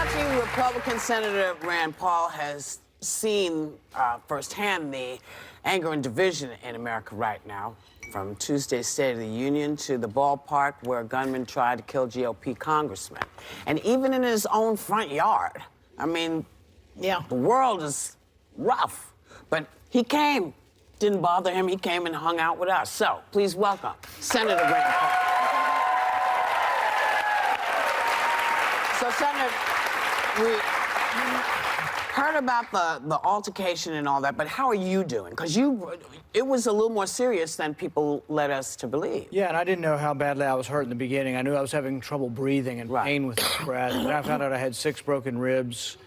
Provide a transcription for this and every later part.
watching Republican Senator Rand Paul has seen firsthand the anger and division in America right now, from Tuesday's State of the Union to the ballpark where a gunman tried to kill GOP congressman. And even in his own front yard. I mean, yeah, the world is rough. But he came. Didn't bother him. He came and hung out with us. So please welcome Senator Rand Paul. So, Senator, we heard about the altercation and all that, but how are you doing? Because it was a little more serious than people led us to believe. Yeah, and I didn't know how badly I was hurt in the beginning. I knew I was having trouble breathing and pain with the breath. And I found out I had 6 broken ribs.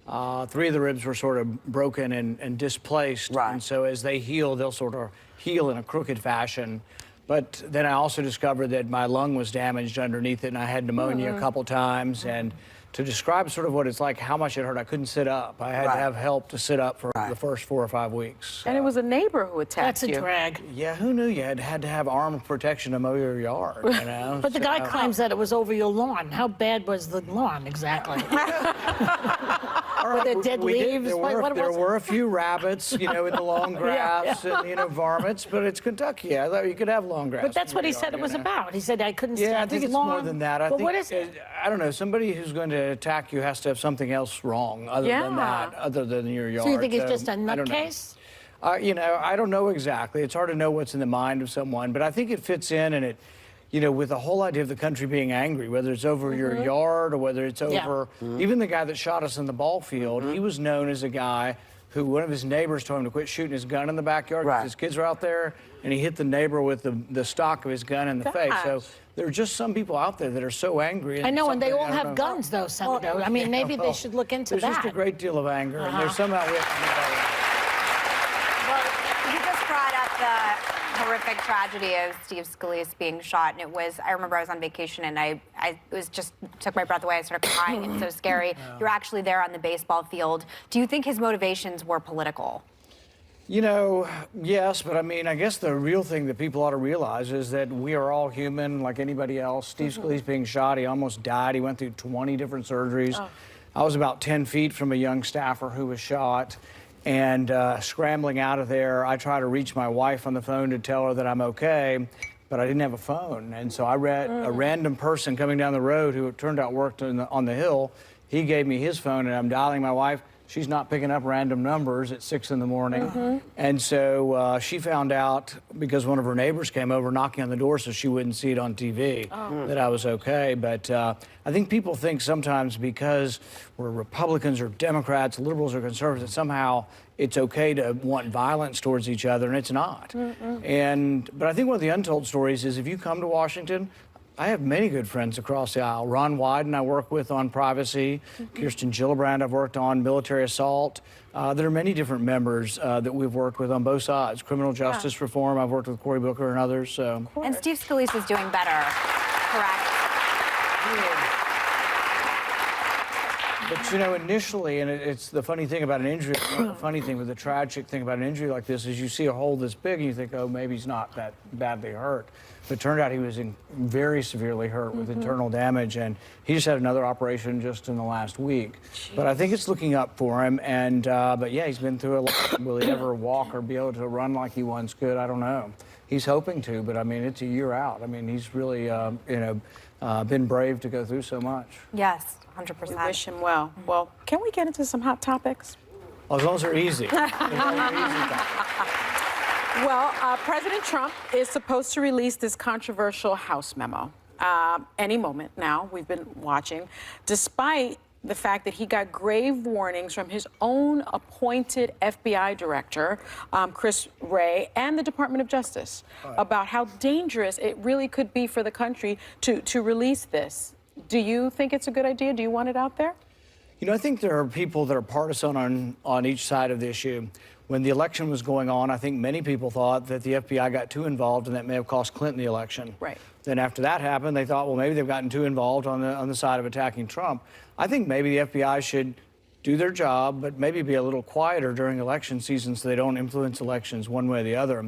3 of the ribs were sort of broken and displaced. Right. And so as they heal, they'll sort of heal in a crooked fashion. But then I also discovered that my lung was damaged underneath it, and I had pneumonia a couple times. And to describe sort of what it's like, how much it hurt, I couldn't sit up. I had to have help to sit up for the first 4 or 5 weeks. And it was a neighbor who attacked you. That's a drag. Yeah, who knew you had to have armed protection to mow your yard, you know? But the guy claims that it was over your lawn. How bad was the lawn exactly? Were there dead leaves? There were a few rabbits, you know, in the long grass and, you know, varmints, but it's Kentucky. I thought you could have long grass. But that's what he said it was about. He said, I couldn't stand Yeah, I think his it's lawn. more than that. I but think, what is it? I don't know, somebody who's going to attack you has to have something else wrong other than that, other than your yard. So you think it's just a I don't know. nutcase? You know, I don't know exactly. It's hard to know what's in the mind of someone, but I think it fits in, and it, you know, with the whole idea of the country being angry, whether it's over your yard or whether it's over, even the guy that shot us in the ball field, he was known as a guy who one of his neighbors told him to quit shooting his gun in the backyard because his kids were out there, and he hit the neighbor with the stock of his gun in the face. So there are just some people out there that are so angry. I know, and they all have guns, though, Senator. I mean, maybe they should look into that. There's just a great deal of anger, and there's somehow we have to do better. Well, you just brought up the horrific tragedy of Steve Scalise being shot, and I remember I was on vacation, and I was just took my breath away. I started crying. It's so scary. You're actually there on the baseball field. Do you think his motivations were political? You know, yes, but I mean, I guess the real thing that people ought to realize is that we are all human like anybody else. Steve Scalise being shot, he almost died. He went through 20 different surgeries. I was about 10 feet from a young staffer who was shot. And scrambling out of there, I tried to reach my wife on the phone to tell her that I'm okay, but I didn't have a phone. And so I read a random person coming down the road who it turned out worked on the Hill. He gave me his phone, and I'm dialing my wife. She's not picking up random numbers at 6 in the morning. And so she found out because one of her neighbors came over knocking on the door so she wouldn't see it on TV that I was okay. But I think people think sometimes because we're Republicans or Democrats, liberals or conservatives, that somehow it's okay to want violence towards each other, and it's not. But I think one of the untold stories is if you come to Washington, I have many good friends across the aisle. Ron Wyden I work with on privacy. Kirsten Gillibrand I've worked on military assault. There are many different members that we've worked with on both sides. Criminal justice reform, I've worked with Cory Booker and others. So. And Steve Scalise is doing better, correct? But, you know, initially, and it's the funny thing about an injury, the funny thing, but the tragic thing about an injury like this is you see a hole this big and you think, oh, maybe he's not that badly hurt. But it turned out he was very severely hurt with internal damage, and he just had another operation just in the last week. But I think it's looking up for him, and but yeah, he's been through a lot. Will he ever walk or be able to run like he once could? I don't know. He's hoping to, but I mean, it's a year out. I mean, he's really, you know, been brave to go through so much. Yes, 100%. We wish him well. Well, can we get into some hot topics? As long as they're easy. Well, President Trump is supposed to release this controversial House memo any moment now. We've been watching, despite the fact that he got grave warnings from his own appointed FBI director, Chris Wray, and the Department of Justice about how dangerous it really could be for the country to release this. Do you think it's a good idea? Do you want it out there? You know, I think there are people that are partisan on each side of the issue. When the election was going on, I think many people thought that the FBI got too involved and that may have cost Clinton the election. Right. Then after that happened, they thought, well, maybe they've gotten too involved on the side of attacking Trump. I think maybe the FBI should do their job, but maybe be a little quieter during election season so they don't influence elections one way or the other.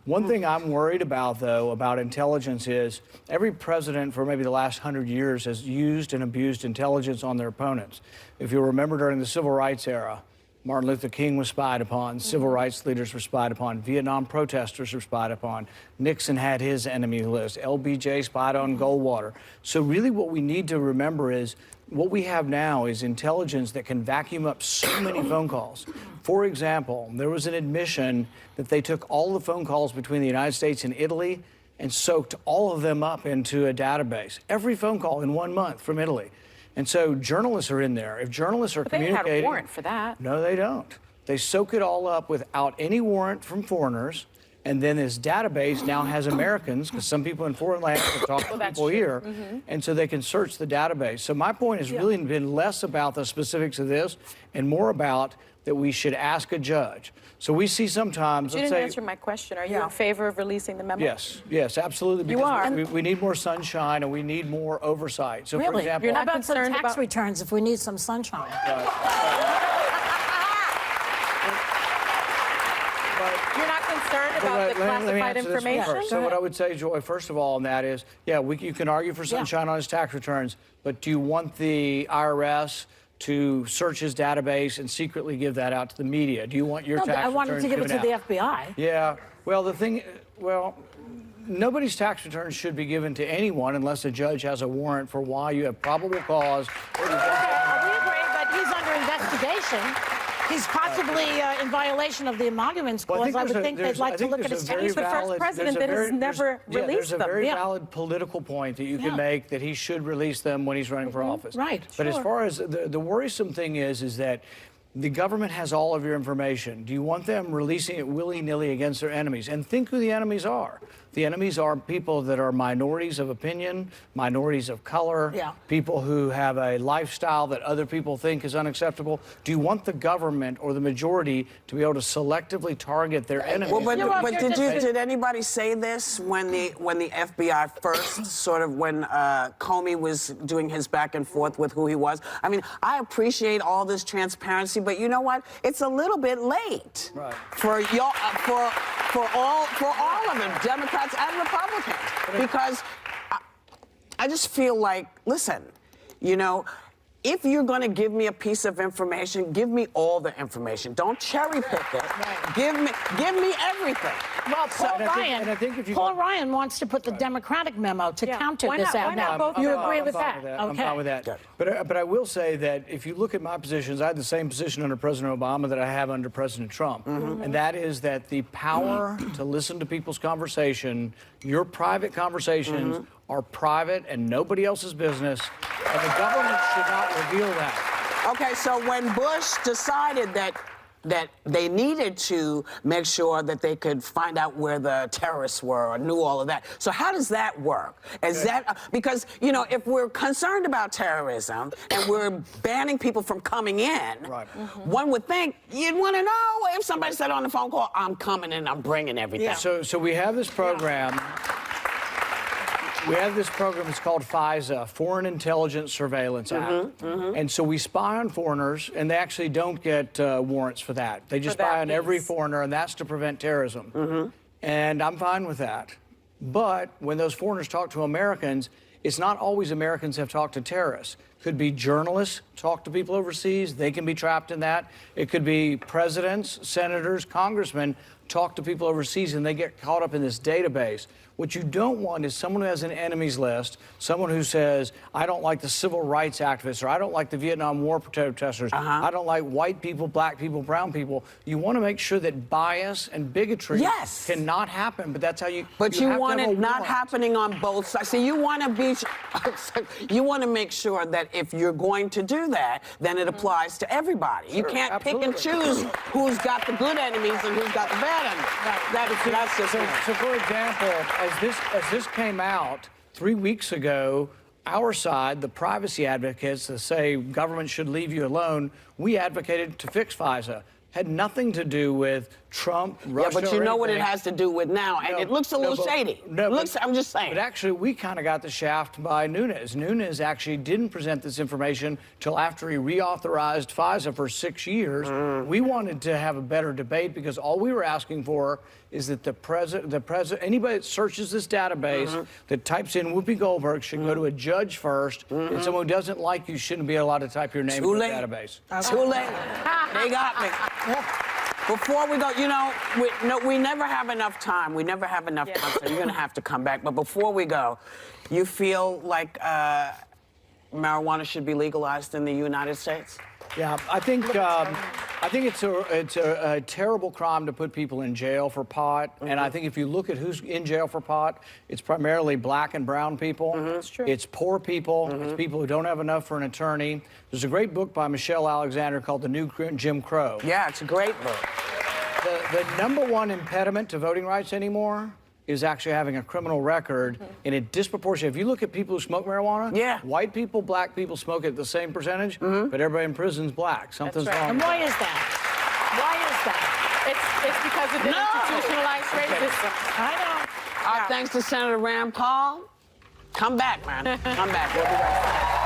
One thing I'm worried about, though, about intelligence is every president for maybe the last 100 years has used and abused intelligence on their opponents. If you remember during the Civil Rights era, Martin Luther King was spied upon, civil rights leaders were spied upon, Vietnam protesters were spied upon, Nixon had his enemy list, LBJ spied on Goldwater. So really what we need to remember is what we have now is intelligence that can vacuum up so many phone calls. For example, there was an admission that they took all the phone calls between the United States and Italy and soaked all of them up into a database. Every phone call in 1 month from Italy. And so journalists are in there. If journalists are communicating... They had a warrant for that. No, they don't. They soak it all up without any warrant from foreigners. And then this database now has Americans, because some people in foreign lands can talk to people here, and so they can search the database. So my point has really been less about the specifics of this and more about that we should ask a judge. So we see sometimes, You let's didn't say... answer my question. Are you in favor of releasing the memo? Yes, absolutely. Because are. we need more sunshine and we need more oversight. So, for Really? example... You're How not about some concerned tax about- returns if we need some sunshine? You're not concerned about the Let me classified answer this one information? first. So what I would say, Joy, first of all, and that is, you can argue for sunshine on his tax returns, but do you want the IRS to search his database and secretly give that out to the media? Do you want your No, tax I wanted returns to give it to given the out? FBI. Yeah. Well, nobody's tax returns should be given to anyone unless a judge has a warrant for why you have probable cause. We agree, but he's under investigation. He's possibly in violation of the emoluments Well, clause. I would think they'd like to look at his tax He's the first returns. president that has never released There's a them. very Yeah. valid political point that you can Yeah. make that he should release them when he's running for office. Right, But as sure. far as the worrisome thing is that the government has all of your information. Do you want them releasing it willy-nilly against their enemies? And think who the enemies are. The enemies are people that are minorities of opinion, minorities of color, people who have a lifestyle that other people think is unacceptable. Do you want the government or the majority to be able to selectively target their enemies? Well, but you're just- did anybody say this when the FBI first sort of when Comey was doing his back and forth with who he was? I mean, I appreciate all this transparency, but you know what? It's a little bit late for y'all for all of them, Democrats and Republicans, because I just feel like, listen, you know, if you're going to give me a piece of information, give me all the information. Don't cherry pick it. Give me everything. Well, Paul Ryan wants to put the Democratic memo to counter why this not? out Why not now. both You of them? agree with that? I'm fine with that. But I will say that if you look at my positions, I had the same position under President Obama that I have under President Trump. And that is that the power to listen to people's conversation, your private conversations, are private and nobody else's business. And the government should not reveal that. Okay, so when Bush decided that they needed to make sure that they could find out where the terrorists were or knew all of that. So how does that work? Is that because, you know, if we're concerned about terrorism and we're banning people from coming in, one would think you'd want to know if somebody said on the phone call, I'm coming and I'm bringing everything. So we have this program. We have this program, it's called FISA, Foreign Intelligence Surveillance Act. And so we spy on foreigners, and they actually don't get warrants for that. They just spy on every foreigner, and that's to prevent terrorism. And I'm fine with that. But when those foreigners talk to Americans, it's not always Americans have talked to terrorists. Could be journalists talk to people overseas. They can be trapped in that. It could be presidents, senators, congressmen talk to people overseas, and they get caught up in this database. What you don't want is someone who has an enemies list, someone who says, I don't like the civil rights activists, or I don't like the Vietnam War protesters, I don't like white people, black people, brown people. You want to make sure that bias and bigotry cannot happen, but that's how you... But you want it not warrant. happening on both sides. See, you want to be... you want to make sure that if you're going to do that, then it applies to everybody. You can't pick and choose who's got the good enemies and who's got the bad enemies. That's just... So for example, as this came out 3 weeks ago, our side, the privacy advocates that say government should leave you alone, we advocated to fix FISA. had nothing to do with Trump, Russia. Yeah, but you or know what it anything. has to do with now, and it looks a little shady. I'm just saying. But actually, we kind of got the shaft by Nunes. Nunes actually didn't present this information till after he reauthorized FISA for 6 years. We wanted to have a better debate because all we were asking for is that the president, anybody that searches this database that types in Whoopi Goldberg should go to a judge first, and someone who doesn't like you shouldn't be allowed to type your name in the database. Too late. They got me. Before we go, we never have enough time. We never have enough time, so you're going to have to come back. But before we go, you feel like marijuana should be legalized in the United States? Yeah, I think it's a terrible crime to put people in jail for pot, and I think if you look at who's in jail for pot, it's primarily black and brown people. That's true. It's poor people. It's people who don't have enough for an attorney. There's a great book by Michelle Alexander called The New Jim Crow. Yeah, it's a great book. The number one impediment to voting rights anymore is actually having a criminal record, and it disproportionate. If you look at people who smoke marijuana, white people, black people smoke it at the same percentage, but everybody in prison's black. Something's right. wrong. And why is that? Why is that? It's because of the institutionalized racism. I know. Our thanks to Senator Rand Paul. Come back, man. Come back. We'll be right back.